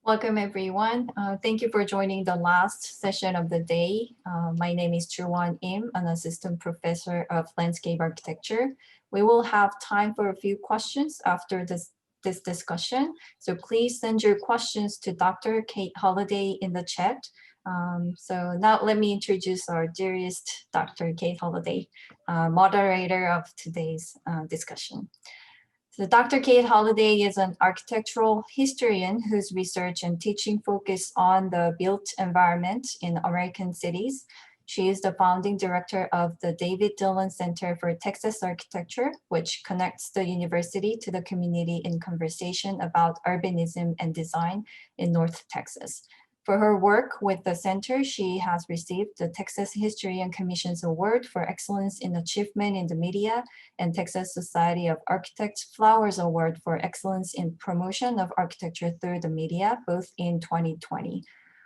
Welcome, everyone. Thank you for joining the last session of the day. My name is Juwon Im, an assistant professor of landscape architecture. We will have time for a few questions after this discussion. So please send your questions to Dr. Kate Holliday in the chat. So now let me introduce our dearest Dr. Kate Holliday, moderator of today's discussion. So Dr. Kate Holliday is an architectural historian whose research and teaching focus on the built environment in American cities. She is the founding director of the David Dillon Center for Texas Architecture, which connects the university to the community in conversation about urbanism and design in North Texas. For her work with the center, she has received the Texas History and Commissions Award for Excellence in Achievement in the Media and Texas Society of Architects Flowers Award for Excellence in Promotion of Architecture through the Media, both in 2020.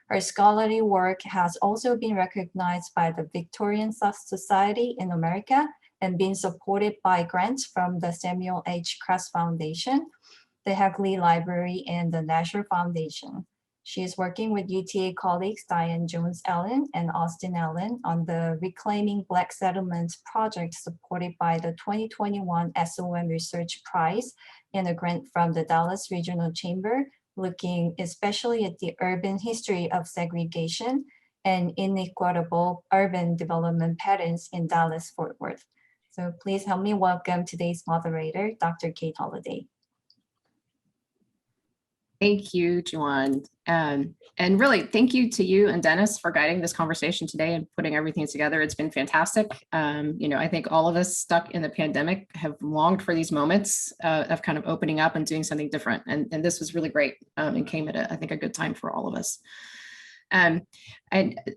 Her scholarly work has also been recognized by the Victorian Society in America and been supported by grants from the Samuel H. Kress Foundation, the Hagley Library, and the Nasher Foundation. She is working with UTA colleagues Diane Jones-Allen and Austin Allen on the Reclaiming Black Settlements project supported by the 2021 SOM Research Prize and a grant from the Dallas Regional Chamber, looking especially at the urban history of segregation and inequitable urban development patterns in Dallas-Fort Worth. So please help me welcome today's moderator, Dr. Kate Holliday. Thank you, Juwon. And really, thank you to you and Dennis for guiding this conversation today and putting everything together. It's been fantastic. I think all of us stuck in the pandemic have longed for these moments of kind of opening up and doing something different. And this was really great and came at, I think, a good time for all of us. And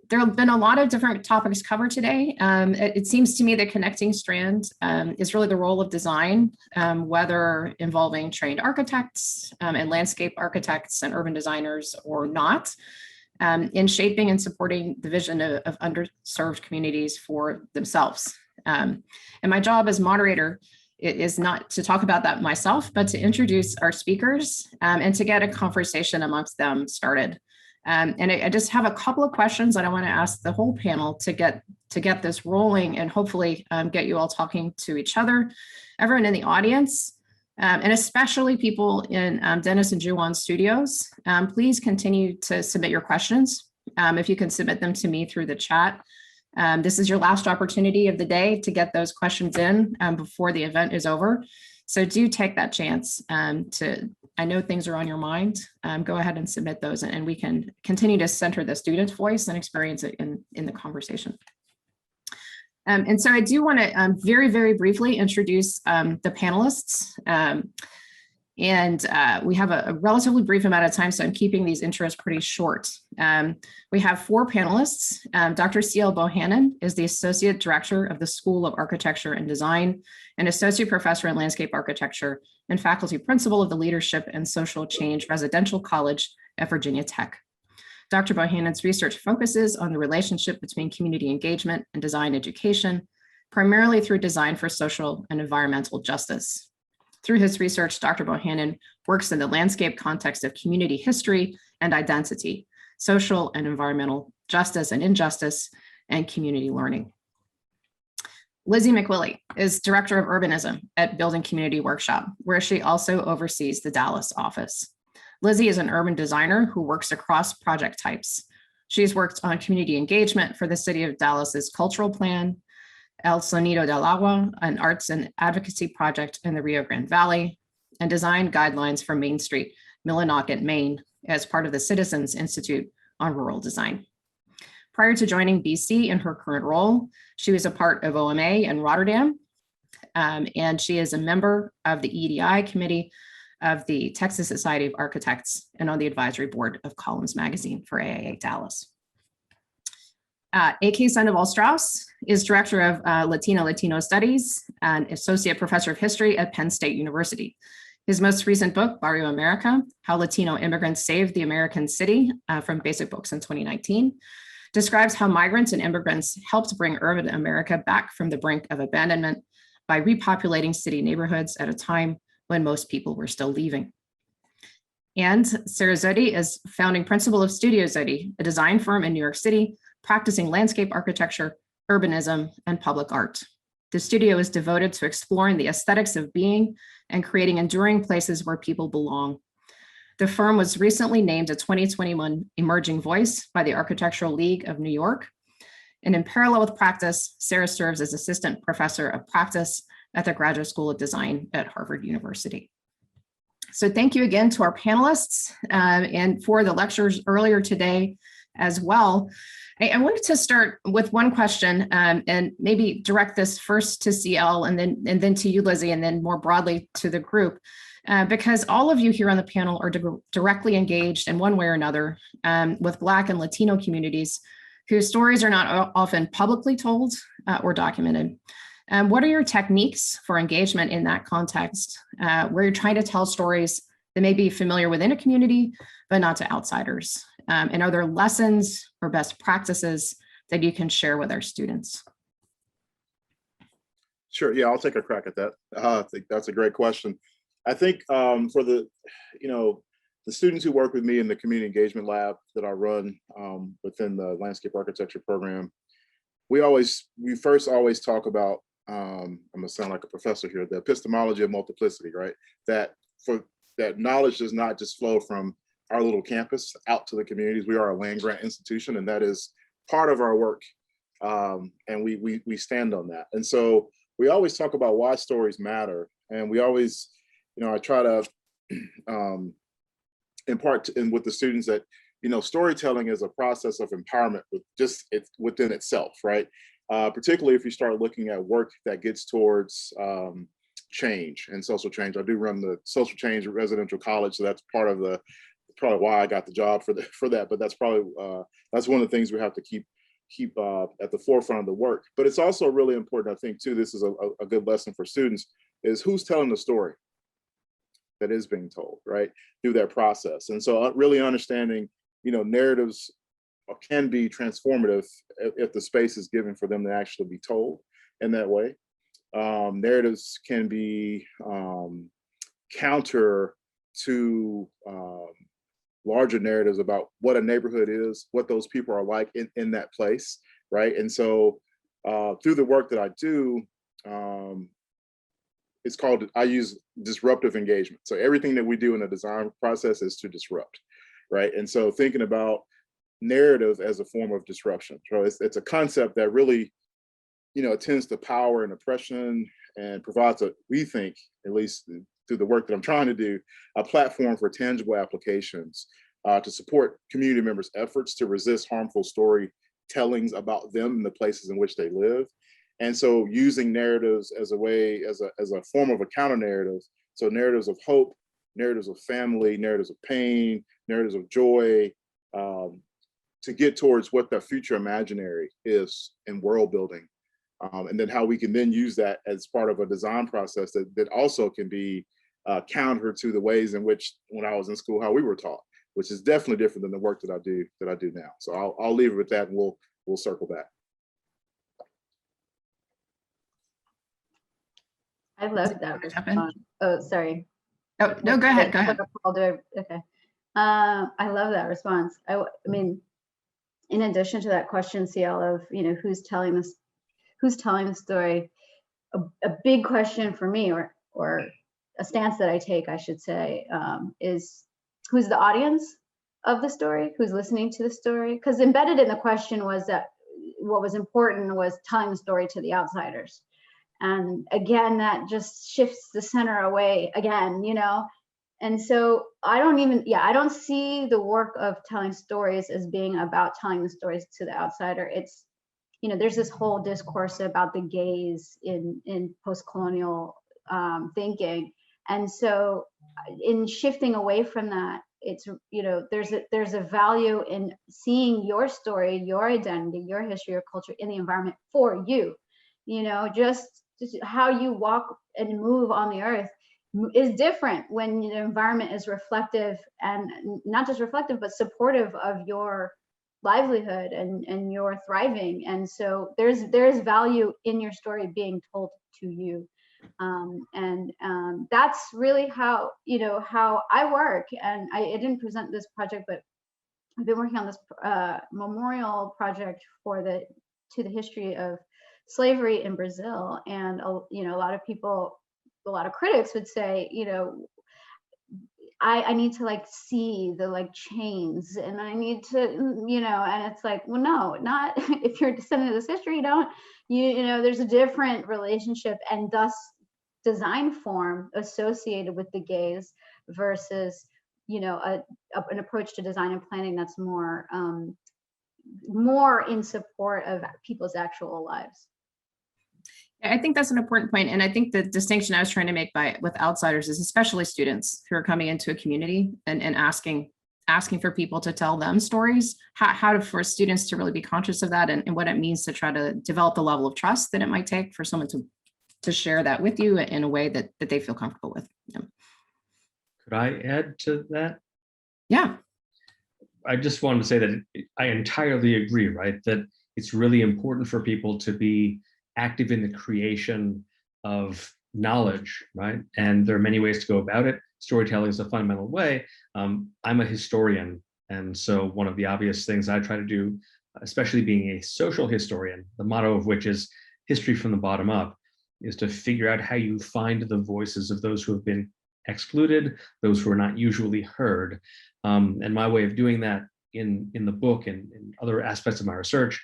there have been a lot of different topics covered today. It seems to me that connecting strand is really the role of design, whether involving trained architects and landscape architects and urban designers or not, in shaping and supporting the vision of underserved communities for themselves. And my job as moderator is not to talk about that myself, but to introduce our speakers and to get a conversation amongst them started. And I just have a couple of questions that I want to ask the whole panel to get this rolling and hopefully get you all talking to each other, everyone in the audience, and especially people in Dennis and Juwon's studios. Please continue to submit your questions. If you can submit them to me through the chat. This is your last opportunity of the day to get those questions in before the event is over. So do take that chance I know things are on your mind. Go ahead and submit those and we can continue to center the student's voice and experience it in the conversation. And so I do want to very, very briefly introduce the panelists. We have a relatively brief amount of time, so I'm keeping these intros pretty short. We have four panelists. Dr. C.L. Bohannon is the Associate Director of the School of Architecture and Design, and Associate Professor in Landscape Architecture, and Faculty Principal of the Leadership and Social Change Residential College at Virginia Tech. Dr. Bohannon's research focuses on the relationship between community engagement and design education, primarily through design for social and environmental justice. Through his research, Dr. Bohannon works in the landscape context of community history and identity, social and environmental justice and injustice, and community learning. Lizzie McWillie is Director of Urbanism at Building Community Workshop, where she also oversees the Dallas office. Lizzie is an urban designer who works across project types. She's worked on community engagement for the City of Dallas's cultural plan, El Sonido del Agua, an arts and advocacy project in the Rio Grande Valley, and designed guidelines for Main Street, Millinocket, Maine, as part of the Citizens Institute on Rural Design. Prior to joining BC in her current role, she was a part of OMA in Rotterdam, and she is a member of the EDI committee of the Texas Society of Architects and on the advisory board of Columns Magazine for AIA Dallas. A.K. Sandoval-Strauss is Director of Latino Studies and Associate Professor of History at Penn State University. His most recent book, Barrio America, How Latino Immigrants Saved the American City, from Basic Books in 2019, describes how migrants and immigrants helped bring urban America back from the brink of abandonment by repopulating city neighborhoods at a time when most people were still leaving. And Sarah Zodi is founding principal of Studio Zodi, a design firm in New York City, practicing landscape architecture, urbanism, and public art. The studio is devoted to exploring the aesthetics of being and creating enduring places where people belong. The firm was recently named a 2021 Emerging Voice by the Architectural League of New York. And in parallel with practice, Sarah serves as assistant professor of practice at the Graduate School of Design at Harvard University. So thank you again to our panelists and for the lectures earlier today as well. I wanted to start with one question and maybe direct this first to CL and then to you, Lizzie, and then more broadly to the group, because all of you here on the panel are directly engaged in one way or another with Black and Latino communities whose stories are not often publicly told or documented. What are your techniques for engagement in that context, where you're trying to tell stories that may be familiar within a community, but not to outsiders? And are there lessons or best practices that you can share with our students? Sure, yeah, I'll take a crack at that. I think that's a great question. I think for the students who work with me in the community engagement lab that I run within the landscape architecture program, we first always talk about, I'm gonna sound like a professor here, the epistemology of multiplicity, right? That knowledge does not just flow from our little campus out to the communities. We are a land grant institution, and that is part of our work. And we stand on that. And so we always talk about why stories matter. And we always, I try to impart with the students that, storytelling is a process of empowerment within itself, right? Particularly if you start looking at work that gets towards change and social change. I do run the social change residential college, so that's probably why I got the job for that. But that's probably that's one of the things we have to keep at the forefront of the work. But it's also really important, I think, too. This is a good lesson for students: is who's telling the story that is being told, right, through that process. And so, really understanding, narratives can be transformative if the space is given for them to actually be told in that way. Narratives can be counter to larger narratives about what a neighborhood is, what those people are like in that place, right? And so through the work that I do, I use disruptive engagement. So everything that we do in the design process is to disrupt, right? And so thinking about narrative as a form of disruption. So it's a concept that really, attends to power and oppression and provides we think, at least through the work that I'm trying to do, a platform for tangible applications to support community members' efforts to resist harmful storytellings about them and the places in which they live. And so using narratives as a form of a counter narrative. So narratives of hope, narratives of family, narratives of pain, narratives of joy, to get towards what the future imaginary is in world building. And then how we can then use that as part of a design process that also can be counter to the ways in which, when I was in school, how we were taught, which is definitely different than the work that I do now. So I'll leave it with that, and we'll circle back. I love that response. Oh, sorry. Oh, no, go ahead. Okay. I love that response. I mean, in addition to that question, CL, of who's telling the story, a big question for me, or a stance that I take, I should say, is who's the audience of the story, who's listening to the story? Because embedded in the question was that what was important was telling the story to the outsiders. And again, that just shifts the center away again, And so I don't see the work of telling stories as being about telling the stories to the outsider. It's, there's this whole discourse about the gaze in post-colonial thinking. And so in shifting away from that, it's, there's a value in seeing your story, your identity, your history, your culture in the environment for you, just how you walk and move on the earth is different when the environment is reflective, and not just reflective, but supportive of your livelihood and your thriving. And so there's value in your story being told to you. That's really how, how I work. And I didn't present this project, but I've been working on this memorial project to the history of slavery in Brazil. And, a lot of people, a lot of critics would say, I need to like see the like chains, and I need to, and it's like, well, no, not if you're a descendant of this history, there's a different relationship and thus design form associated with the gaze versus, an approach to design and planning that's more in support of people's actual lives. I think that's an important point. And I think the distinction I was trying to make with outsiders is especially students who are coming into a community and asking for people to tell them stories, for students to really be conscious of that and what it means to try to develop the level of trust that it might take for someone to share that with you in a way that they feel comfortable with. Yeah. Could I add to that? Yeah. I just wanted to say that I entirely agree, right? That it's really important for people to be active in the creation of knowledge, right? And there are many ways to go about it. Storytelling is a fundamental way. I'm a historian. And so one of the obvious things I try to do, especially being a social historian, the motto of which is history from the bottom up, is to figure out how you find the voices of those who have been excluded, those who are not usually heard. And my way of doing that in the book and in other aspects of my research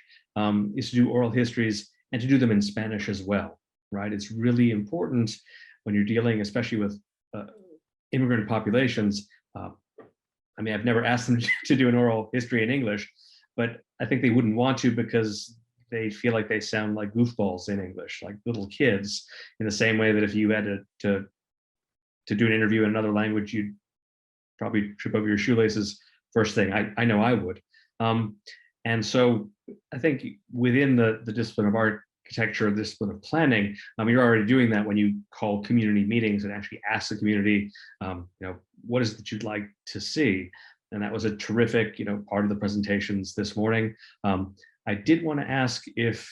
is to do oral histories and to do them in Spanish as well, right? It's really important when you're dealing, especially with immigrant populations. I've never asked them to do an oral history in English, but I think they wouldn't want to because they feel like they sound like goofballs in English, like little kids, in the same way that if you had to do an interview in another language, you'd probably trip over your shoelaces first thing. I know I would. And so I think within the discipline of architecture, the discipline of planning, you're already doing that when you call community meetings and actually ask the community, what is it that you'd like to see? And that was a terrific, part of the presentations this morning. I did want to ask if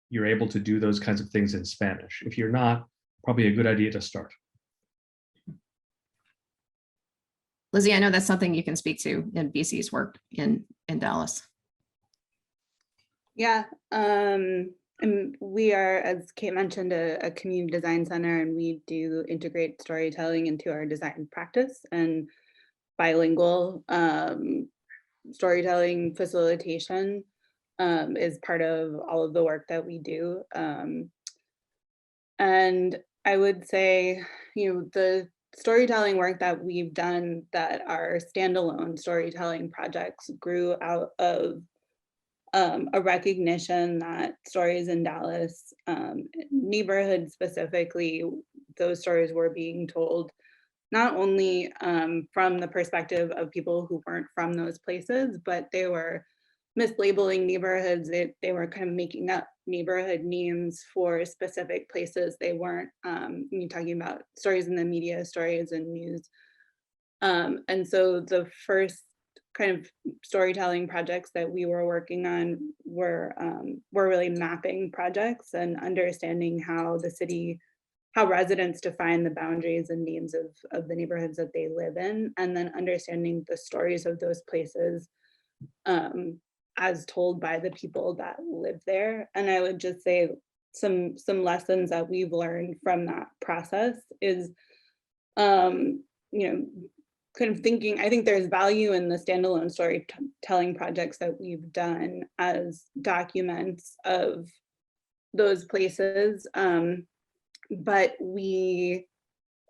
you're able to do those kinds of things in Spanish. If you're not, probably a good idea to start. Lizzie, I know that's something you can speak to in BC's work in Dallas. Yeah, and we are, as Kate mentioned, a community design center, and we do integrate storytelling into our design practice, and bilingual storytelling facilitation is part of all of the work that we do. And I would say, the storytelling work that we've done, that are standalone storytelling projects, grew out of a recognition that stories in Dallas, neighborhoods specifically, those stories were being told not only from the perspective of people who weren't from those places, but they were mislabeling neighborhoods. They were kind of making up neighborhood names for specific places. They weren't talking about stories in the media, stories in news. And so the first kind of storytelling projects that we were working on were really mapping projects and understanding how residents define the boundaries and names of the neighborhoods that they live in, and then understanding the stories of those places as told by the people that live there. And I would just say some lessons that we've learned from that process is, kind of thinking, I think there's value in the standalone storytelling projects that we've done as documents of those places. But we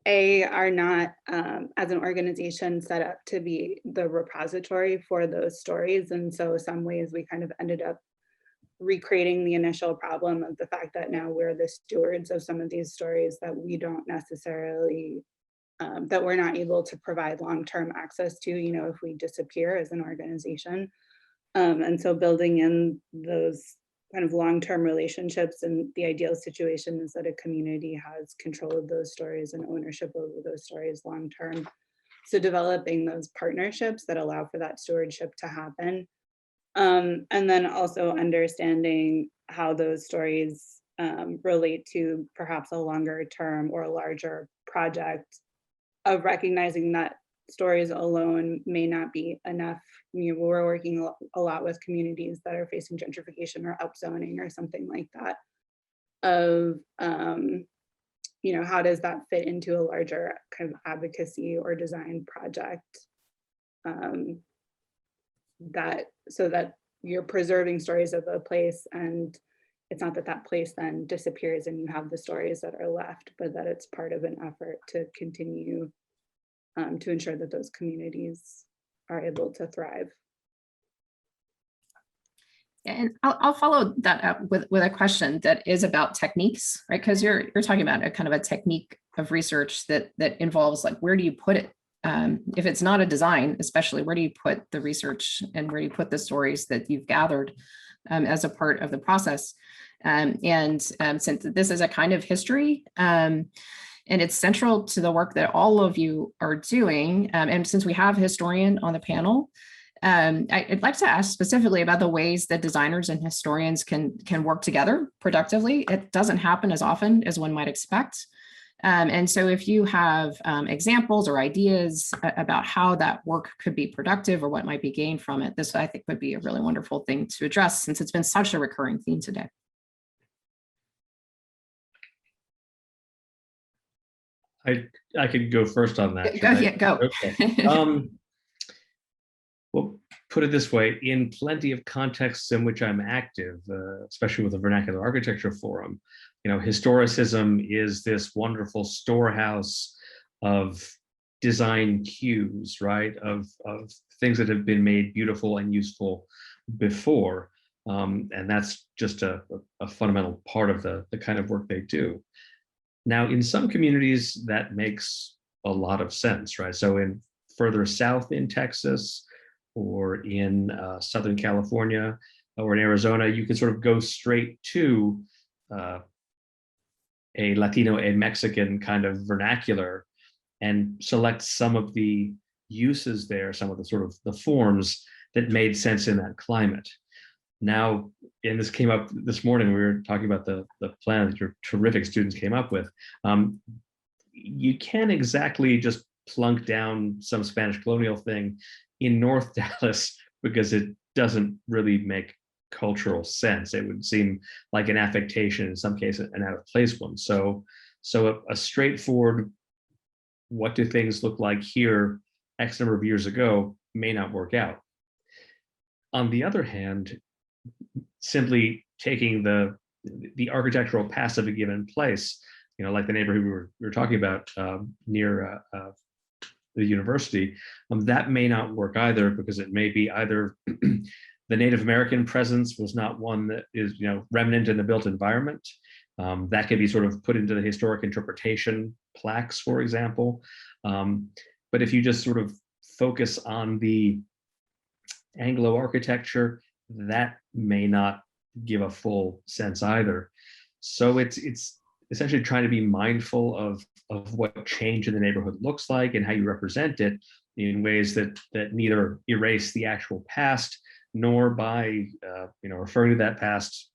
are not, as an organization, set up to be the repository for those stories. And so some ways we kind of ended up recreating the initial problem of the fact that now we're the stewards of some of these stories that we don't necessarily, that we're not able to provide long-term access to, if we disappear as an organization. And so building in those kind of long-term relationships, and the ideal situation is that a community has control of those stories and ownership over those stories long-term. So developing those partnerships that allow for that stewardship to happen. And then also understanding how those stories relate to perhaps a longer term or a larger project, of recognizing that stories alone may not be enough. We're working a lot with communities that are facing gentrification or upzoning or something like that, of how does that fit into a larger kind of advocacy or design project, so that you're preserving stories of a place, and it's not that that place then disappears and you have the stories that are left, but that it's part of an effort to continue to ensure that those communities are able to thrive. And I'll follow that up with a question that is about techniques, right? Because you're talking about a kind of a technique of research that involves, like, where do you put it? If it's not a design, especially, where do you put the research and where do you put the stories that you've gathered as a part of the process? Since this is a kind of history, and it's central to the work that all of you are doing, and since we have a historian on the panel, I'd like to ask specifically about the ways that designers and historians can work together productively. It doesn't happen as often as one might expect. And so if you have examples or ideas about how that work could be productive or what might be gained from it, this I think would be a really wonderful thing to address, since it's been such a recurring theme today. I could go first on that. Go. Okay. Well, put it this way, in plenty of contexts in which I'm active, especially with the Vernacular Architecture Forum, historicism is this wonderful storehouse of design cues, right? Of things that have been made beautiful and useful before. And that's just a fundamental part of the kind of work they do. Now, in some communities, that makes a lot of sense, right? So in further south in Texas, or in Southern California, or in Arizona, you can sort of go straight to a Latino, a Mexican kind of vernacular and select some of the uses there, some of the sort of the forms that made sense in that climate. Now, and this came up this morning, we were talking about the plan that your terrific students came up with. You can't exactly just plunk down some Spanish colonial thing in North Dallas, because it doesn't really make cultural sense. It would seem like an affectation, in some cases an out of place one. So a straightforward, what do things look like here X number of years ago, may not work out. On the other hand, simply taking the architectural past of a given place, like the neighborhood we were talking about near the university, that may not work either, because it may be either the Native American presence was not one that is remnant in the built environment. That could be sort of put into the historic interpretation plaques, for example. But if you just sort of focus on the Anglo architecture, that may not give a full sense either. So it's essentially trying to be mindful of what change in the neighborhood looks like and how you represent it in ways that neither erase the actual past, nor by referring to that past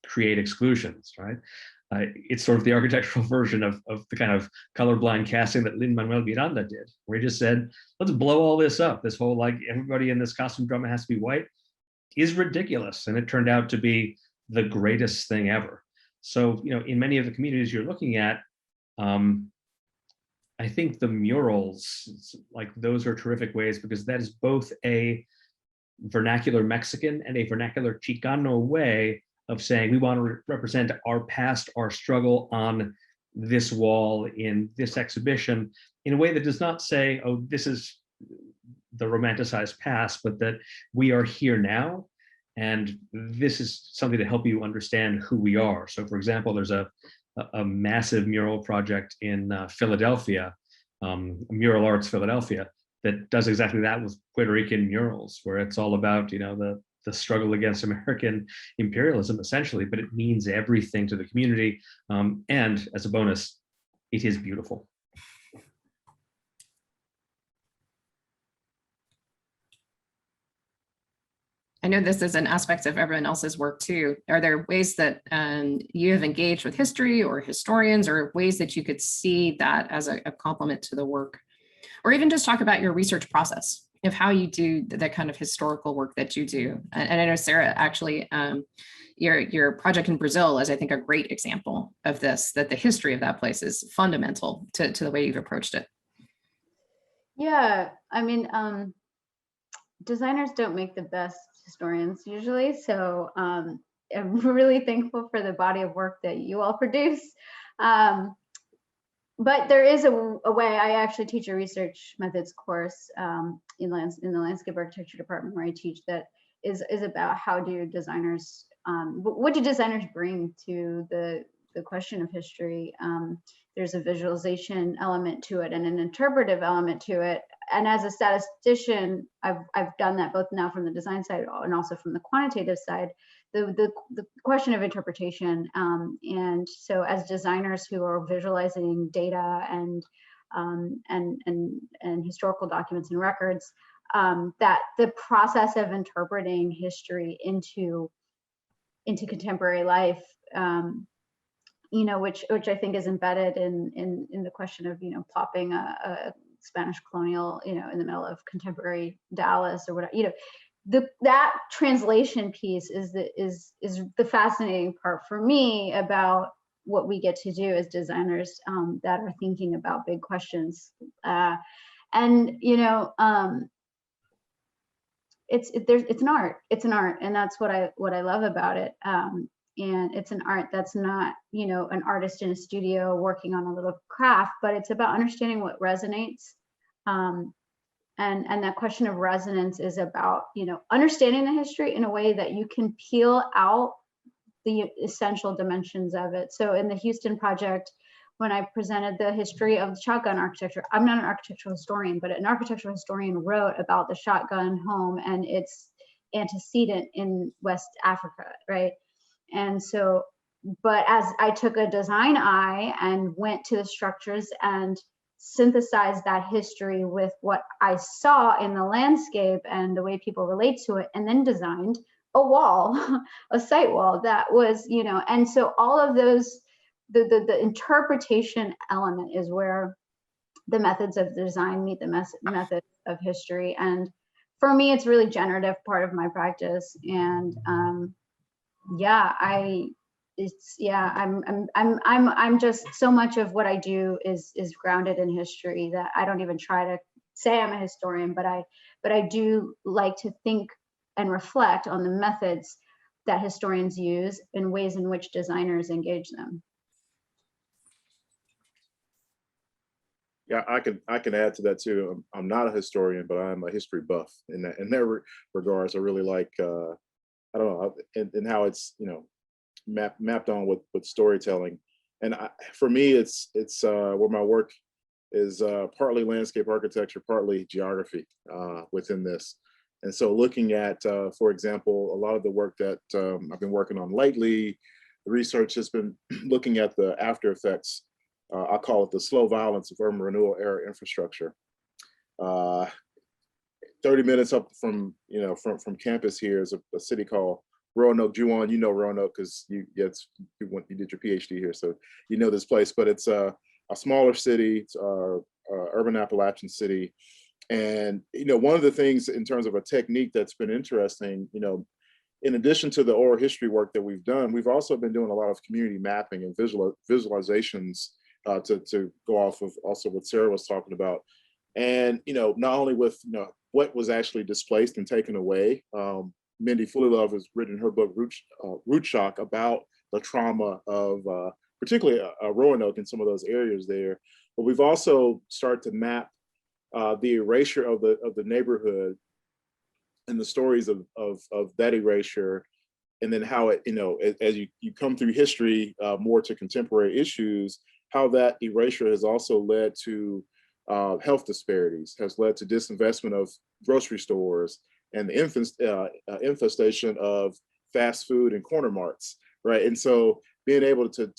create exclusions, right? It's sort of the architectural version of the kind of colorblind casting that Lin-Manuel Miranda did, where he just said, let's blow all this up. This whole, like, everybody in this costume drama has to be white is ridiculous. And it turned out to be the greatest thing ever. So, in many of the communities you're looking at, I think the murals, like, those are terrific ways, because that is both a vernacular Mexican and a vernacular Chicano way of saying we want to represent our past, our struggle on this wall in this exhibition, in a way that does not say, oh, this is the romanticized past, but that we are here now, and this is something to help you understand who we are. So, for example, there's a massive mural project in Philadelphia, Mural Arts Philadelphia, that does exactly that with Puerto Rican murals, where it's all about the struggle against American imperialism, essentially, but it means everything to the community. And as a bonus, it is beautiful. I know this is an aspect of everyone else's work too. Are there ways that you have engaged with history or historians, or ways that you could see that as a complement to the work? Or even just talk about your research process of how you do the kind of historical work that you do. And I know, Sarah, actually, your project in Brazil is, I think, a great example of this, that the history of that place is fundamental to the way you've approached it. Yeah, I mean, designers don't make the best historians usually. So I'm really thankful for the body of work that you all produce. But there is a way. I actually teach a research methods course in the landscape architecture department, where I teach that is about how do designers, what do designers bring to the question of history. There's a visualization element to it and an interpretive element to it. And as a statistician, I've done that both now from the design side and also from the quantitative side. The question of interpretation, and so as designers who are visualizing data and historical documents and records, that the process of interpreting history into contemporary life, you know, which I think is embedded in the question of, you know, plopping a Spanish colonial, you know, in the middle of contemporary Dallas or whatever, you know. That translation piece is the fascinating part for me about what we get to do as designers that are thinking about big questions. And you know, it's an art. It's an art, and that's what I love about it. And it's an art that's not, you know, an artist in a studio working on a little craft, but it's about understanding what resonates. And that question of resonance is about, you know, understanding the history in a way that you can peel out the essential dimensions of it. So in the Houston project, when I presented the history of the shotgun architecture, I'm not an architectural historian, but an architectural historian wrote about the shotgun home and its antecedent in West Africa, right? And so, but as I took a design eye and went to the structures and synthesize that history with what I saw in the landscape and the way people relate to it, and then designed a wall, a site wall that was, you know, and so all of those, the interpretation element is where the methods of design meet the methods of history. And for me, it's really generative part of my practice. And yeah, I'm just, so much of what I do is grounded in history that I don't even try to say I'm a historian, but I do like to think and reflect on the methods that historians use and ways in which designers engage them. Yeah, I can add to that too. I'm not a historian, but I'm a history buff in that regards. I really like I don't know, and how it's, you know, mapped on with storytelling. And for me, it's where my work is partly landscape architecture, partly geography within this. And so looking at, for example, a lot of the work that I've been working on lately, the research has been looking at the after effects. I call it the slow violence of urban renewal era infrastructure. 30 minutes up from, you know, from campus here is a city called Roanoke. Juwan, you know Roanoke because you did your PhD here, so you know this place. But it's a smaller city, it's urban Appalachian city, and you know, one of the things in terms of a technique that's been interesting, you know, in addition to the oral history work that we've done, we've also been doing a lot of community mapping and visualizations to go off of also what Sarah was talking about, and you know, not only with, you know, what was actually displaced and taken away. Mindy Fullilove has written her book Root Shock about the trauma of particularly Roanoke and some of those areas there. But we've also started to map the erasure of the neighborhood and the stories of that erasure, and then how it, you know, as you come through history more to contemporary issues, how that erasure has also led to health disparities, has led to disinvestment of grocery stores and the infestation of fast food and corner marts, right? And so being able to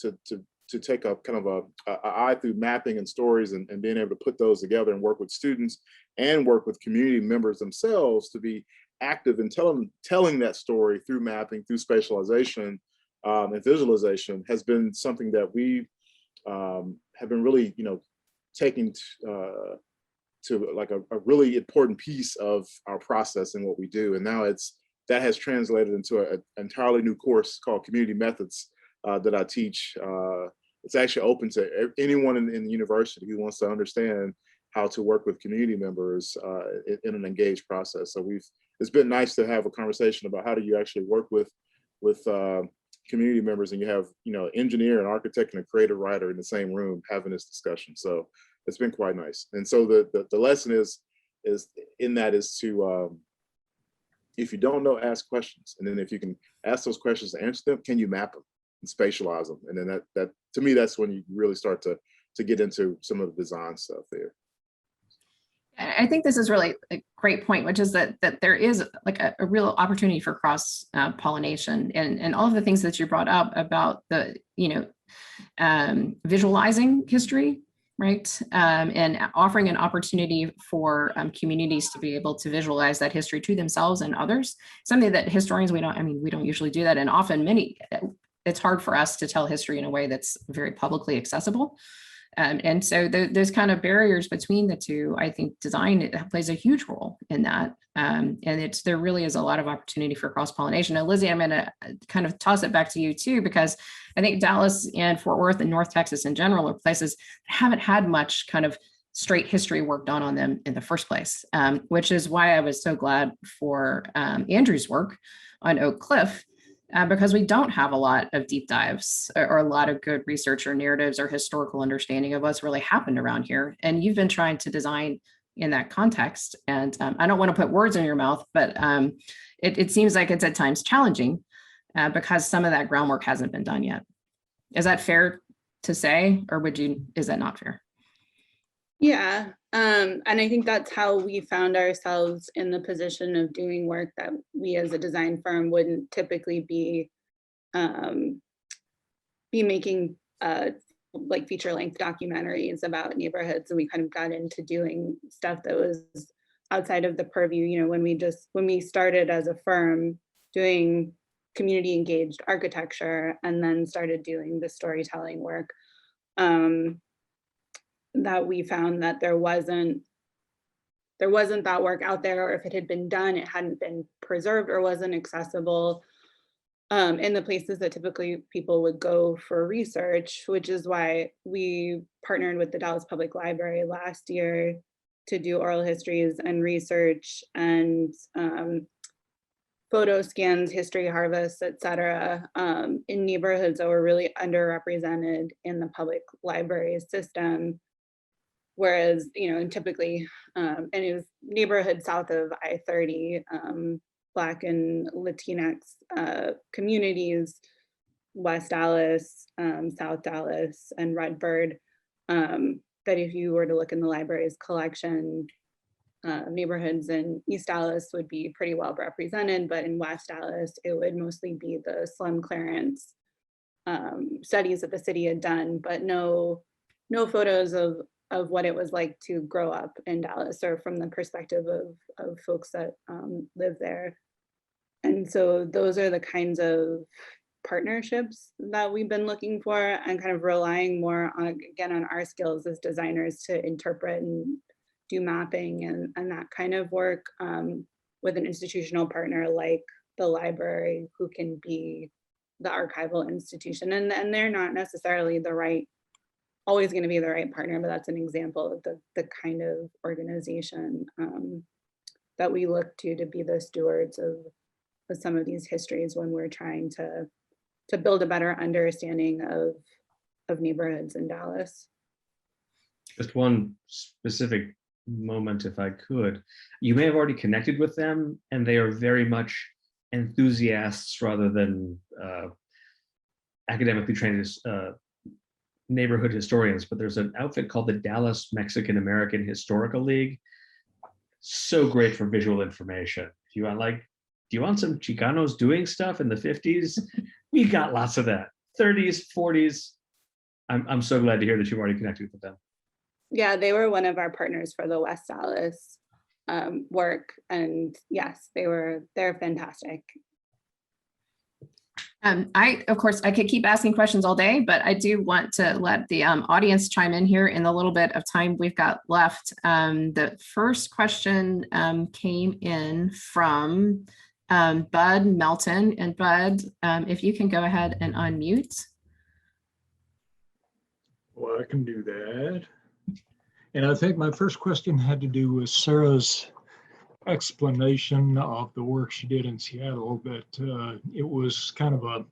take a kind of a eye through mapping and stories and being able to put those together and work with students and work with community members themselves to be active in telling that story through mapping, through spatialization, and visualization has been something that we have been really, taking to like a really important piece of our process and what we do. And now that has translated into an entirely new course called Community Methods that I teach. It's actually open to anyone in the university who wants to understand how to work with community members in an engaged process. So it's been nice to have a conversation about how do you actually work with community members, and you have engineer, an architect, and a creative writer in the same room having this discussion. So it's been quite nice. And so the lesson is to if you don't know, ask questions, and then if you can ask those questions and answer them, can you map them and spatialize them? And then that to me, that's when you really start to get into some of the design stuff there. I think this is really a great point, which is that there is like a real opportunity for cross pollination, and all of the things that you brought up about the visualizing history, right, and offering an opportunity for communities to be able to visualize that history to themselves and others. Something that historians we don't usually do that, and often it's hard for us to tell history in a way that's very publicly accessible. And so there's kind of barriers between the two. I think design plays a huge role in that. And there really is a lot of opportunity for cross-pollination. Now, Lizzie, I'm going to kind of toss it back to you too, because I think Dallas and Fort Worth and North Texas in general are places that haven't had much kind of straight history work done on them in the first place, which is why I was so glad for Andrew's work on Oak Cliff. Because we don't have a lot of deep dives or a lot of good research or narratives or historical understanding of what's really happened around here. And you've been trying to design in that context. And I don't want to put words in your mouth, but it seems like it's at times challenging because some of that groundwork hasn't been done yet. Is that fair to say, or is that not fair? Yeah, and I think that's how we found ourselves in the position of doing work that we as a design firm wouldn't typically be making like feature-length documentaries about neighborhoods, and we kind of got into doing stuff that was outside of the purview. When we started as a firm doing community engaged architecture and then started doing the storytelling work, that we found that there wasn't that work out there, or if it had been done, it hadn't been preserved or wasn't accessible in the places that typically people would go for research, which is why we partnered with the Dallas Public Library last year to do oral histories and research and photo scans, history harvests, et cetera, in neighborhoods that were really underrepresented in the public library system. Whereas, and typically, and it was neighborhoods south of I-30, Black and Latinx communities, West Dallas, South Dallas, and Redbird, that if you were to look in the library's collection, neighborhoods in East Dallas would be pretty well represented, but in West Dallas, it would mostly be the slum clearance studies that the city had done, but no photos of what it was like to grow up in Dallas, or from the perspective of folks that live there. And so those are the kinds of partnerships that we've been looking for, and kind of relying more on our skills as designers to interpret and do mapping and that kind of work with an institutional partner like the library, who can be the archival institution. And they're not necessarily always going to be the right partner, but that's an example of the kind of organization that we look to be the stewards of some of these histories when we're trying to build a better understanding of neighborhoods in Dallas. Just one specific moment, if I could. You may have already connected with them, and they are very much enthusiasts rather than academically trained neighborhood historians, but there's an outfit called the Dallas Mexican American Historical League. So great for visual information. If you want, do you want some Chicanos doing stuff in the 50s? We got lots of that. 30s, 40s. I'm so glad to hear that you've already connected with them. Yeah, they were one of our partners for the West Dallas work. And yes, they're fantastic. Of course, I could keep asking questions all day, but I do want to let the audience chime in here in the little bit of time we've got left. The first question came in from Bud Melton. And Bud, if you can go ahead and unmute. Well, I can do that. And I think my first question had to do with Sarah's explanation of the work she did in Seattle, that it was kind of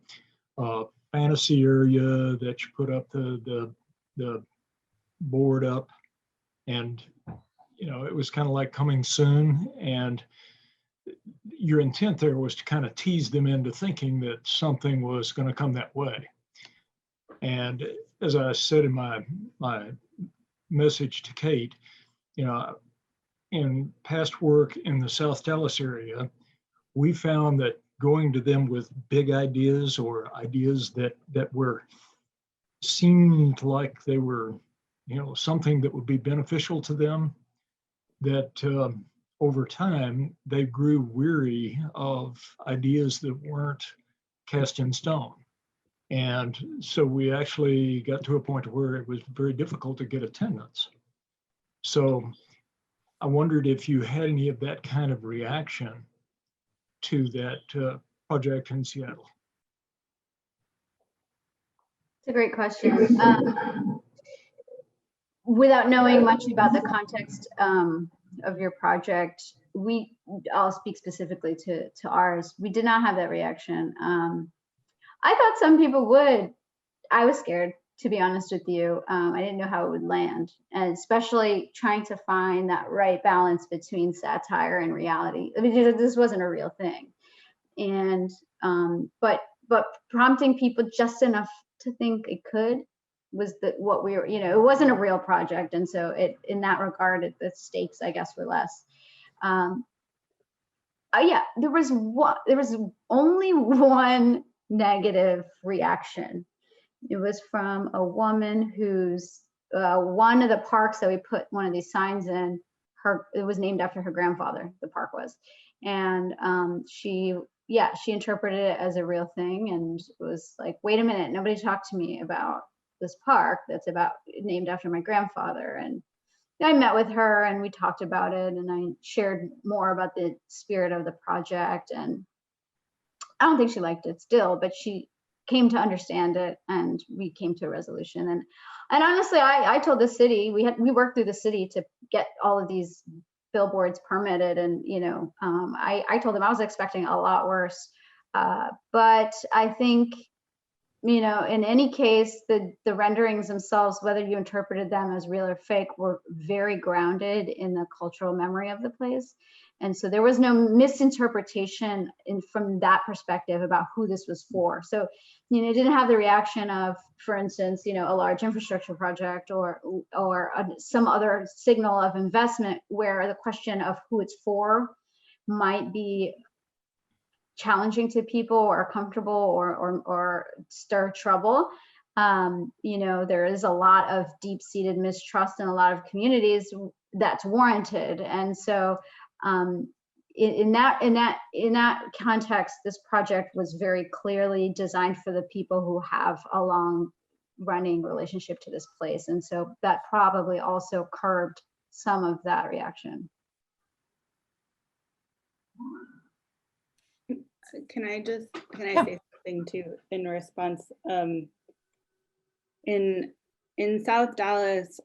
a fantasy area that you put up the board up, and it was kind of like coming soon, and your intent there was to kind of tease them into thinking that something was going to come that way. And as I said in my message to Kate, in past work in the South Dallas area, we found that going to them with big ideas or ideas that seemed like they were, something that would be beneficial to them, that over time they grew weary of ideas that weren't cast in stone. And so we actually got to a point where it was very difficult to get attendance. So I wondered if you had any of that kind of reaction to that project in Seattle. It's a great question. Without knowing much about the context of your project, I'll speak specifically to ours. We did not have that reaction. I thought some people would. I was scared, to be honest with you. I didn't know how it would land, and especially trying to find that right balance between satire and reality. I mean, this wasn't a real thing, and but prompting people just enough to think it could was what we were. It wasn't a real project, and so in that regard, the stakes, I guess, were less. Yeah, there was only one negative reaction. It was from a woman who's one of the parks that we put one of these signs in. It was named after her grandfather, the park was, and she interpreted it as a real thing, and was like, wait a minute, nobody talked to me about this park that's named after my grandfather. And I met with her and we talked about it, and I shared more about the spirit of the project, and I don't think she liked it still, but she came to understand it, and we came to a resolution. And honestly, I told the city, we worked through the city to get all of these billboards permitted, and I told them I was expecting a lot worse, but I think in any case, the renderings themselves, whether you interpreted them as real or fake, were very grounded in the cultural memory of the place. And so there was no misinterpretation from that perspective about who this was for. So, it didn't have the reaction of, for instance, a large infrastructure project or some other signal of investment where the question of who it's for might be challenging to people or uncomfortable or stir trouble. There is a lot of deep-seated mistrust in a lot of communities that's warranted. And so in that context, this project was very clearly designed for the people who have a long running relationship to this place. And so that probably also curbed some of that reaction. Can I say something too in response? In South Dallas,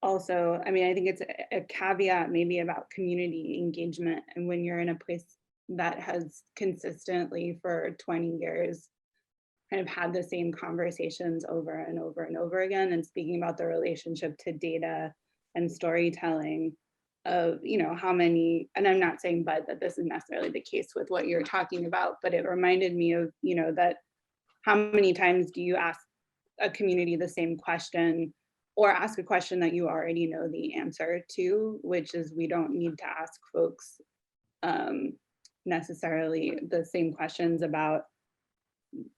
also, I think it's a caveat maybe about community engagement. And when you're in a place that has consistently for 20 years kind of had the same conversations over and over and over again, and speaking about the relationship to data and storytelling of, how many, and I'm not saying, Bud, that this is necessarily the case with what you're talking about, but it reminded me of, that how many times do you ask a community the same question, or ask a question that you already know the answer to, which is we don't need to ask folks necessarily the same questions about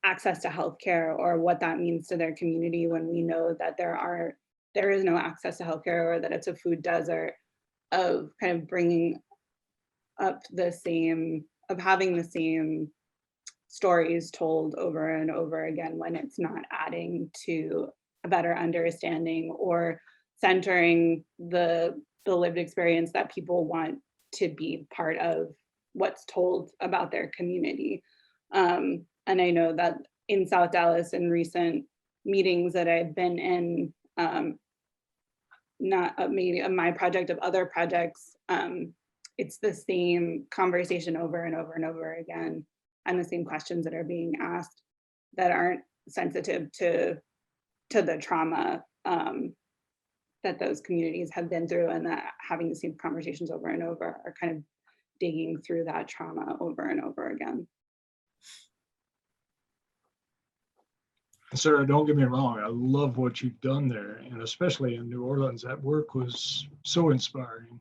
access to healthcare or what that means to their community when we know that there is no access to healthcare, or that it's a food desert. of kind of bringing up of having the same stories told over and over again when it's not adding to a better understanding or centering the lived experience that people want to be part of what's told about their community. And I know that in South Dallas, in recent meetings that I've been in, not maybe of my project, of other projects, it's the same conversation over and over and over again, and the same questions that are being asked that aren't sensitive to the trauma that those communities have been through, and that having the same conversations over and over are kind of digging through that trauma over and over again. Sarah, don't get me wrong, I love what you've done there, and especially in New Orleans, that work was so inspiring.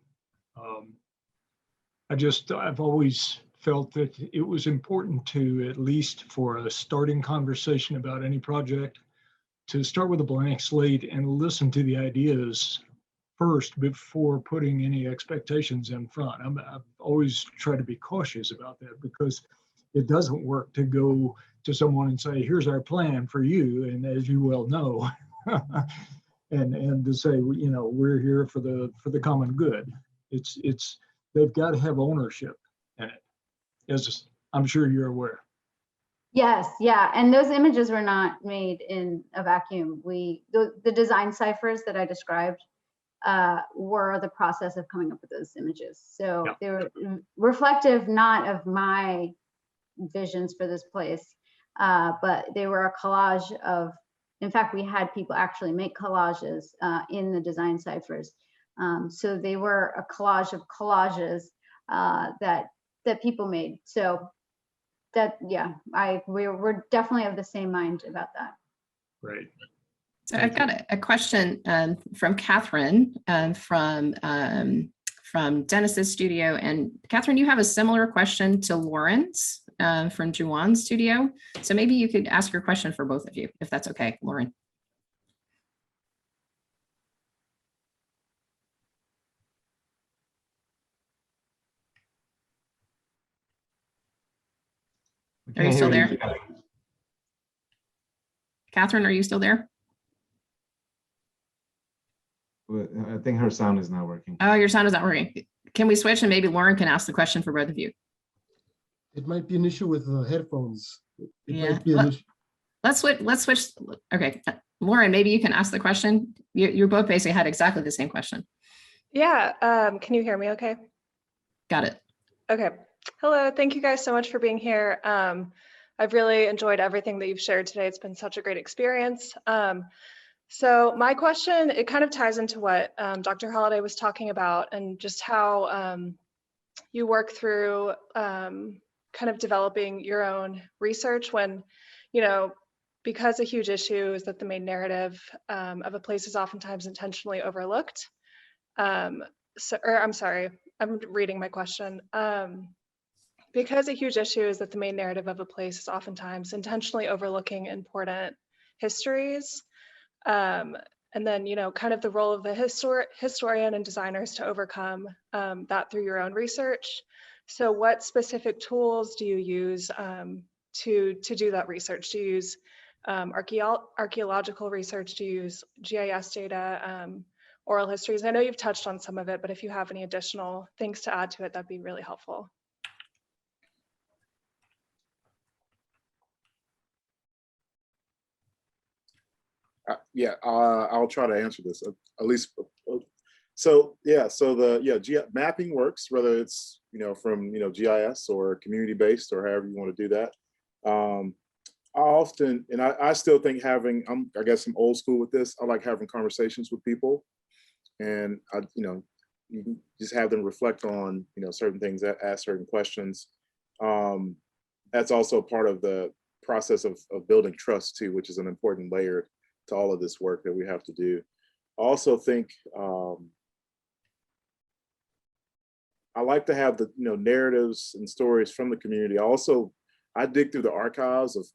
I've always felt that it was important to, at least for a starting conversation about any project, to start with a blank slate and listen to the ideas first before putting any expectations in front. I've always tried to be cautious about that, because it doesn't work to go to someone and say, here's our plan for you, and as you well know, and to say, you know, we're here for the common good. It's they've got to have ownership in it, as I'm sure you're aware. Yes, yeah, and those images were not made in a vacuum. The design ciphers that I described were the process of coming up with those images. So Yeah. they were reflective not of my visions for this place, but they were a collage of, in fact, we had people actually make collages in the design ciphers. So they were a collage of collages that people made. So that, yeah, we're definitely of the same mind about that. Right. So I've got a question from Catherine from Dennis's studio. And Catherine, you have a similar question to Lauren's from Juwan's studio. So maybe you could ask your question for both of you, if that's okay, Lauren. Are you still there? Catherine, are you still there? I think her sound is not working. Oh, your sound is not working. Can we switch and maybe Lauren can ask the question for both of you? It might be an issue with the headphones. Yeah. Might be an issue. Let's switch. Okay, Lauren, maybe you can ask the question. You both basically had exactly the same question. Yeah, can you hear me okay? Got it. Okay. Hello, thank you guys so much for being here. I've really enjoyed everything that you've shared today. It's been such a great experience. So my question, it kind of ties into what Dr. Holliday was talking about, and just how you work through kind of developing your own research when, you know, because a huge issue is that the main narrative of a place is oftentimes intentionally overlooked. I'm sorry, I'm reading my question. Because a huge issue is that the main narrative of a place is oftentimes intentionally overlooking important histories. And then, you know, kind of the role of the historian and designers to overcome that through your own research. So what specific tools do you use to do that research? Do you use archaeological research? Do you use GIS data, oral histories? I know you've touched on some of it, but if you have any additional things to add to it, that'd be really helpful. Yeah, I'll try to answer this at least. So yeah, so the mapping works, whether it's from GIS or community based or however you want to do that. I often, and I still think having, I guess I'm old school with this. I like having conversations with people, and you can just have them reflect on certain things, ask certain questions. That's also part of the process of building trust too, which is an important layer to all of this work that we have to do. I also think I like to have the narratives and stories from the community. I dig through the archives of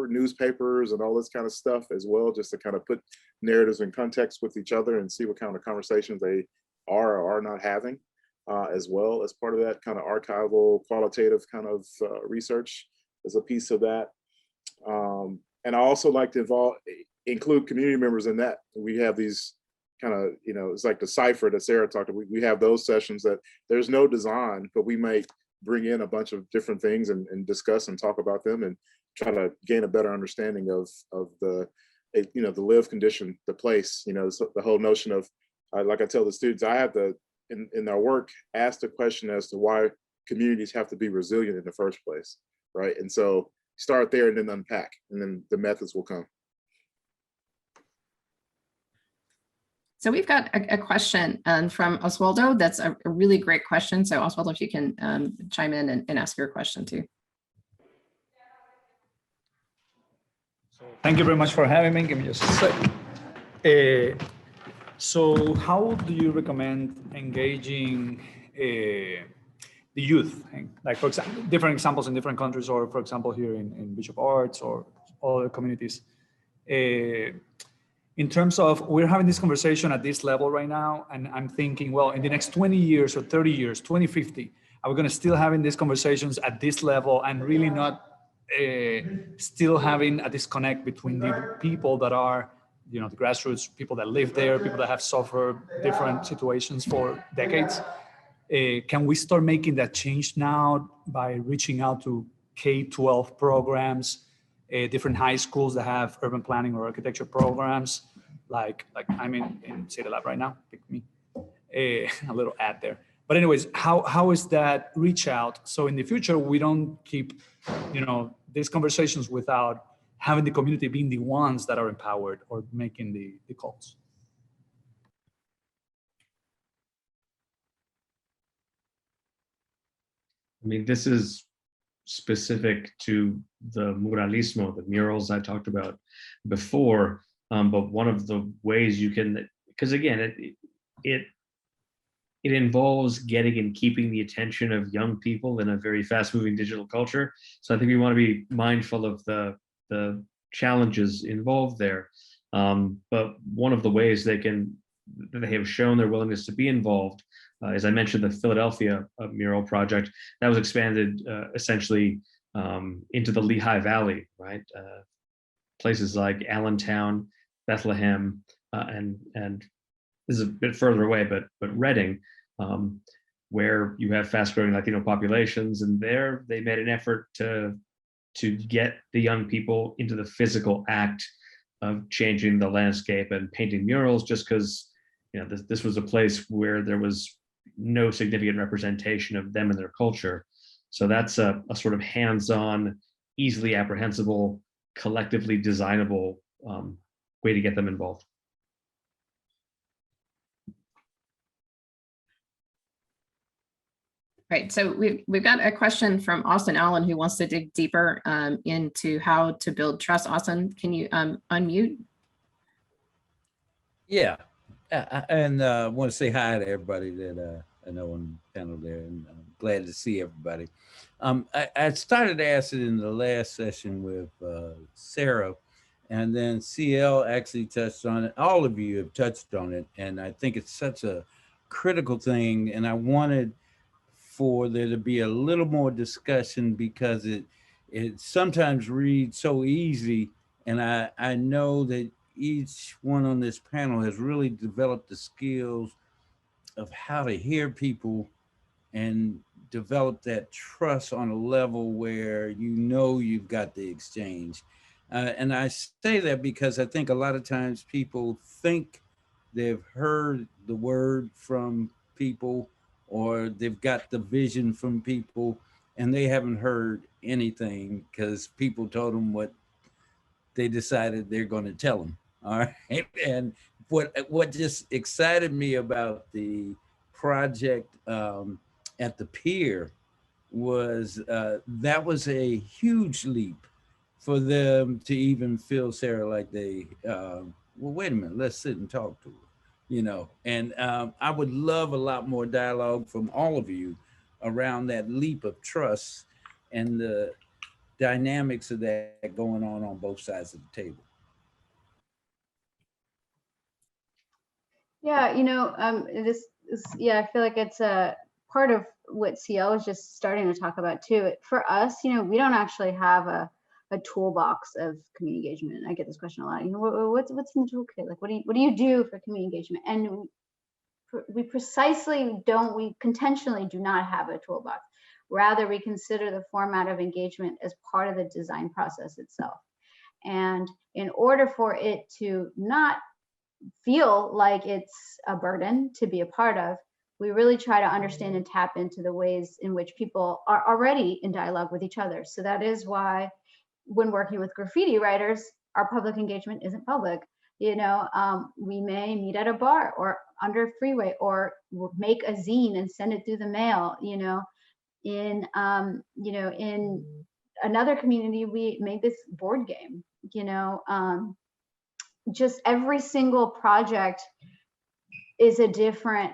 newspapers and all this kind of stuff as well, just to kind of put narratives in context with each other and see what kind of conversations they are or are not having. as well as part of that kind of archival, qualitative kind of research as a piece of that. And I also like to include community members in that. We have these kind of, it's like the cipher that Sarah talked about. We have those sessions that there's no design, but we might bring in a bunch of different things and discuss and talk about them and try to gain a better understanding of the, the lived condition, the place, so the whole notion of, like I tell the students, I have to, in our work, ask the question as to why communities have to be resilient in the first place, right? And so start there and then unpack, and then the methods will come. So we've got a question from Oswaldo. That's a really great question. So Oswaldo, if you can chime in and ask your question too. Thank you very much for having me. Give me just a sec. So how do you recommend engaging the youth? Like, for example, different examples in different countries, or for example, here in Bishop Arts or other communities. In terms of, we're having this conversation at this level right now, and I'm thinking, well, in the next 20 years or 30 years, 2050, are we going to still having these conversations at this level and really not still having a disconnect between the people that are, the grassroots, people that live there, people that have suffered different situations for decades? Can we start making that change now by reaching out to K-12 programs, different high schools that have urban planning or architecture programs, like I'm in City Lab right now, pick me, a little ad there. But anyways, how is that reach out? So in the future, we don't keep, these conversations without having the community being the ones that are empowered or making the calls. I mean, this is specific to the muralismo, the murals I talked about before. But one of the ways you can, because again, it involves getting and keeping the attention of young people in a very fast-moving digital culture. So I think we want to be mindful of the challenges involved there. But one of the ways they have shown their willingness to be involved, as I mentioned, the Philadelphia mural project that was expanded essentially into the Lehigh Valley, right? Places like Allentown, Bethlehem, and this is a bit further away, but Reading, where you have fast-growing Latino populations, and there they made an effort to get the young people into the physical act of changing the landscape and painting murals, just because this was a place where there was no significant representation of them and their culture. So that's a sort of hands-on, easily apprehensible, collectively designable way to get them involved. Right, so we've got a question from Austin Allen, who wants to dig deeper into how to build trust. Austin, can you unmute? Yeah, and I want to say hi to everybody that I know on the panel there, and I'm glad to see everybody. I started to ask it in the last session with Sarah, and then CL actually touched on it. All of you have touched on it, and I think it's such a critical thing, and I wanted for there to be a little more discussion, because it sometimes reads so easy, and I know that each one on this panel has really developed the skills of how to hear people and develop that trust on a level where you've got the exchange. And I say that because I think a lot of times people think they've heard the word from people, or they've got the vision from people, and they haven't heard anything because people told them what they decided they're going to tell them. All right. And what just excited me about the project at the pier was that was a huge leap for them to even feel, Sarah, like they, well, wait a minute, let's sit and talk to her. And I would love a lot more dialogue from all of you around that leap of trust and the dynamics of that going on both sides of the table. Yeah, I feel like it's part of what CL was just starting to talk about too. For us, we don't actually have a toolbox of community engagement. I get this question a lot. What's in the toolkit? Like, what do you do for community engagement? And we intentionally do not have a toolbox. Rather, we consider the format of engagement as part of the design process itself. And in order for it to not feel like it's a burden to be a part of, we really try to understand and tap into the ways in which people are already in dialogue with each other. So that is why when working with graffiti writers, our public engagement isn't public. We may meet at a bar or under a freeway, or make a zine and send it through the mail. In another community, we made this board game. Just every single project has a different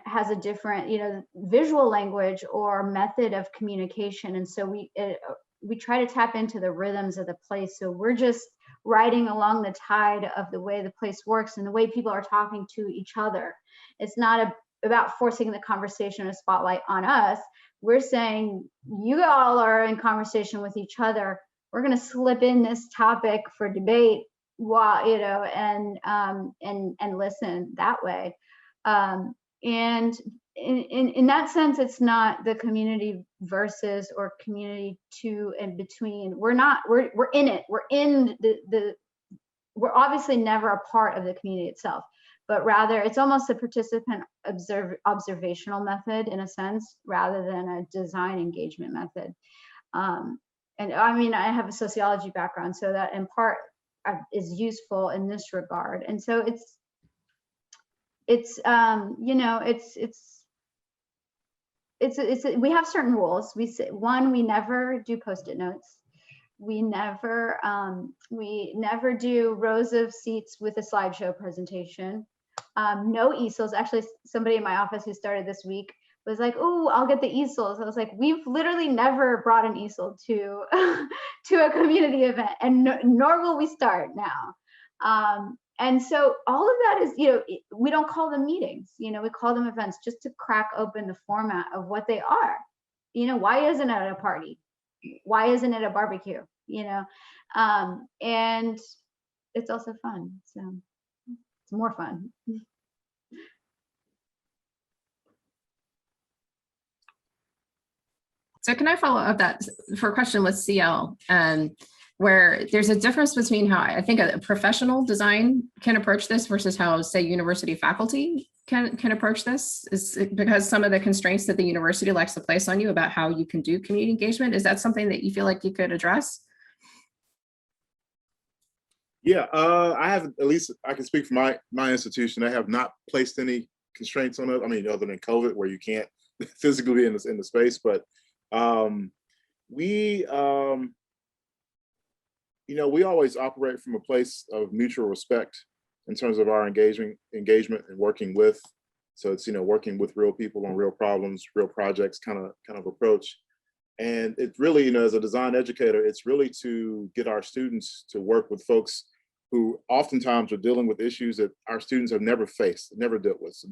visual language or method of communication, and so we try to tap into the rhythms of the place. So we're just riding along the tide of the way the place works and the way people are talking to each other. It's not about forcing the conversation or spotlight on us. We're saying, you all are in conversation with each other. We're going to slip in this topic for debate, while and listen that way. And in that sense, it's not the community versus or community to and between. We're in it. We're in we're obviously never a part of the community itself, but rather it's almost a participant observational method in a sense, rather than a design engagement method. And I mean, I have a sociology background, so that in part is useful in this regard. And so we have certain rules. We never do Post-it notes. We never do rows of seats with a slideshow presentation. No easels. Actually, somebody in my office who started this week was like, "Oh, I'll get the easels." I was like, "We've literally never brought an easel to to a community event, and nor will we start now." And so all of that is, we don't call them meetings. We call them events just to crack open the format of what they are. Why isn't it a party? Why isn't it a barbecue? And it's also fun. So it's more fun. So can I follow up that for a question with CL, where there's a difference between how I think a professional design can approach this versus how, say, university faculty can approach this? Is it because some of the constraints that the university likes to place on you about how you can do community engagement? Is that something that you feel like you could address? Yeah, I have, at least I can speak for my institution. I have not placed any constraints on it. I mean, other than COVID, where you can't physically be in the space, but we always operate from a place of mutual respect in terms of our engagement and working with. So it's, working with real people on real problems, real projects kind of approach. And it really, as a design educator, it's really to get our students to work with folks who oftentimes are dealing with issues that our students have never faced, never dealt with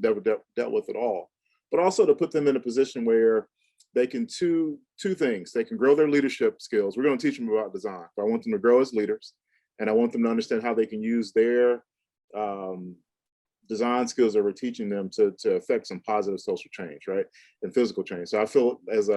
at all. But also to put them in a position where they can two things. They can grow their leadership skills. We're going to teach them about design. But I want them to grow as leaders, and I want them to understand how they can use their design skills that we're teaching them to affect some positive social change, right, and physical change. So I feel as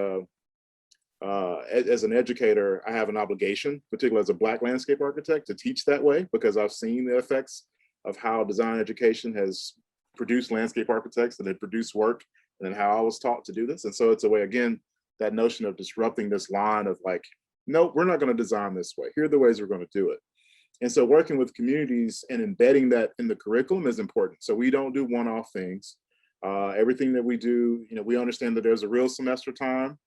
an educator, I have an obligation, particularly as a Black landscape architect, to teach that way, because I've seen the effects of how design education has produced landscape architects and it produced work, and then how I was taught to do this. And so it's a way, again, that notion of disrupting this line of like, no, we're not going to design this way. Here are the ways we're going to do it. And so working with communities and embedding that in the curriculum is important. So we don't do one-off things. Everything that we do, we understand that there's a real semester time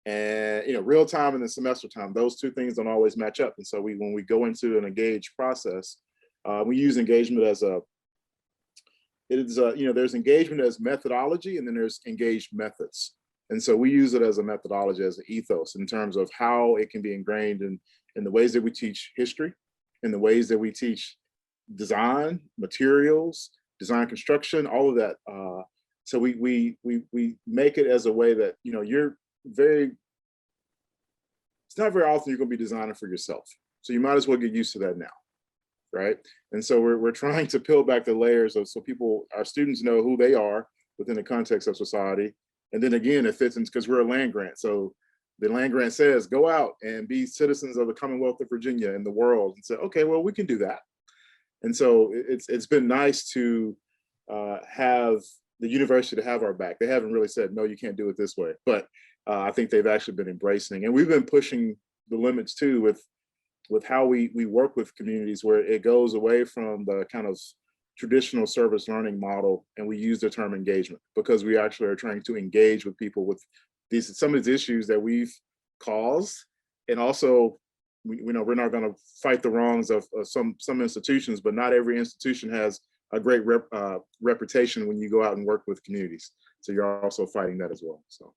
and, real time and then semester time. Those two things don't always match up. And so when we go into an engaged process, we use engagement as there's engagement as methodology, and then there's engaged methods. And so we use it as a methodology, as an ethos, in terms of how it can be ingrained in the ways that we teach history, in the ways that we teach design, materials, design construction, all of that. So we make it as a way that, you know, it's not very often you're going to be designing for yourself. So you might as well get used to that now, right? And so we're trying to peel back the layers so our students know who they are within the context of society. And then again, it fits in because we're a land grant. So the land grant says, go out and be citizens of the Commonwealth of Virginia and the world, and say, okay, well, we can do that. And so it's been nice to have the university to have our back. They haven't really said, no, you can't do it this way. But I think they've actually been embracing, and we've been pushing the limits too with how we work with communities, where it goes away from the kind of traditional service learning model, and we use the term engagement, because we actually are trying to engage with people with some of these issues that we've caused. And also, we know we're not going to fight the wrongs of some institutions, but not every institution has a great reputation when you go out and work with communities. So you're also fighting that as well. So.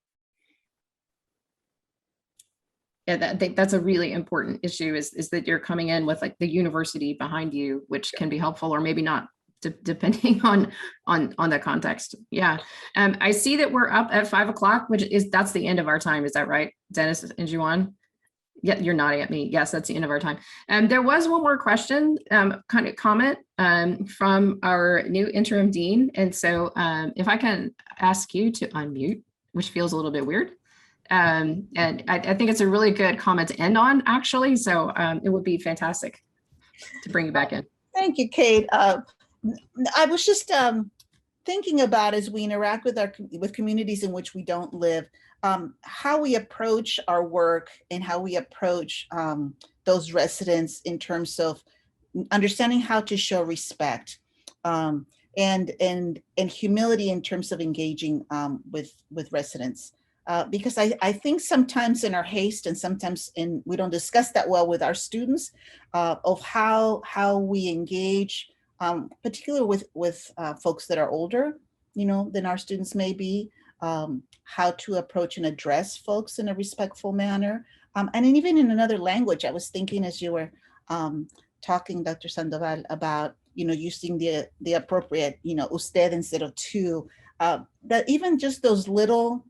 Yeah, I think that's a really important issue, is that you're coming in with like the university behind you, which can be helpful or maybe not, depending on the context. Yeah. I see that we're up at 5 o'clock, that's the end of our time. Is that right, Dennis and Juwan? Yeah, you're nodding at me. Yes, that's the end of our time. There was one more question, kind of comment from our new interim dean. And so if I can ask you to unmute, which feels a little bit weird. And I think it's a really good comment to end on, actually. So it would be fantastic to bring you back in. Thank you, Kate. I was just thinking about, as we interact with communities in which we don't live, how we approach our work and how we approach those residents in terms of understanding how to show respect and humility in terms of engaging with residents. Because I think sometimes in our haste and sometimes we don't discuss that well with our students of how we engage, particularly with folks that are older, you know, than our students may be, how to approach and address folks in a respectful manner. And even in another language, I was thinking as you were talking, Dr. Sandoval, about, you know, using the appropriate, you know, usted instead of tú, that even just those little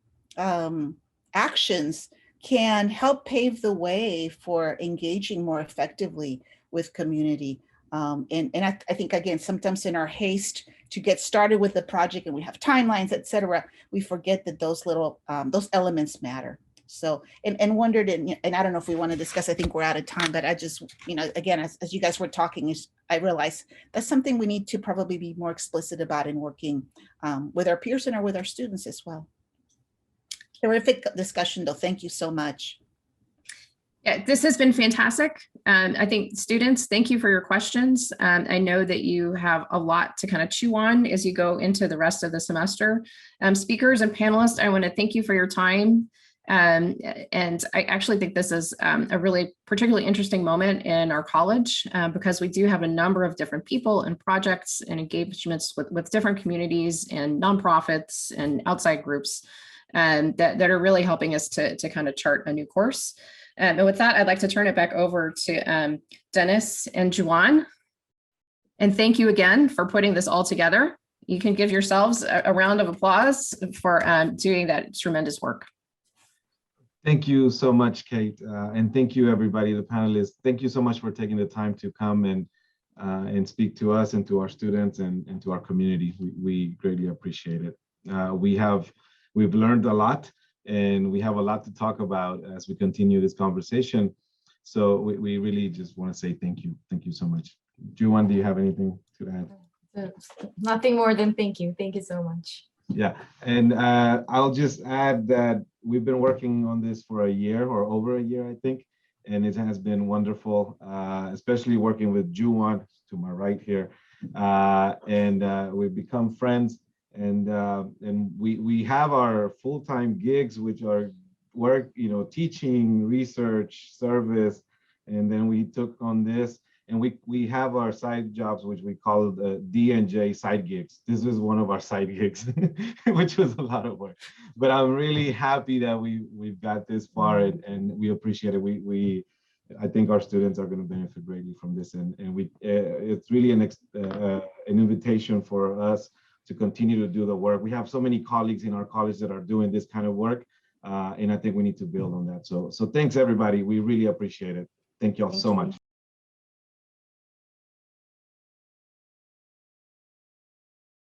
actions can help pave the way for engaging more effectively with community. And I think, again, sometimes in our haste to get started with the project and we have timelines, et cetera, we forget that those little, those elements matter. So, and wondered, and I don't know if we want to discuss, I think we're out of time, but I just, you know, again, as you guys were talking, I realized that's something we need to probably be more explicit about in working with our peers and with our students as well. Terrific discussion, though. Thank you so much. Yeah, this has been fantastic. I think students, thank you for your questions. I know that you have a lot to kind of chew on as you go into the rest of the semester. Speakers and panelists, I want to thank you for your time. And I actually think this is a really particularly interesting moment in our college because we do have a number of different people and projects and engagements with different communities and nonprofits and outside groups that are really helping us to kind of chart a new course. And with that, I'd like to turn it back over to Dennis and Juwan. And thank you again for putting this all together. You can give yourselves a round of applause for doing that tremendous work. Thank you so much, Kate. And thank you, everybody, the panelists. Thank you so much for taking the time to come and speak to us and to our students and to our community. We greatly appreciate it. We've learned a lot, and we have a lot to talk about as we continue this conversation. So we really just want to say thank you. Thank you so much. Juwan, do you have anything to add? Nothing more than thank you. Thank you so much. Yeah, and I'll just add that we've been working on this for a year or over a year, I think, and it has been wonderful, especially working with Juwan to my right here, and we've become friends. And we have our full-time gigs, which are work, you know, teaching, research, service, and then we took on this, and we have our side jobs, which we call the D&J side gigs. This is one of our side gigs, which was a lot of work, but I'm really happy that we've got this far, and we appreciate it. I think our students are going to benefit greatly from this, and it's really an invitation for us to continue to do the work. We have so many colleagues in our college that are doing this kind of work, and I think we need to build on that. So thanks everybody. We really appreciate it. Thank you all Thank so you. much.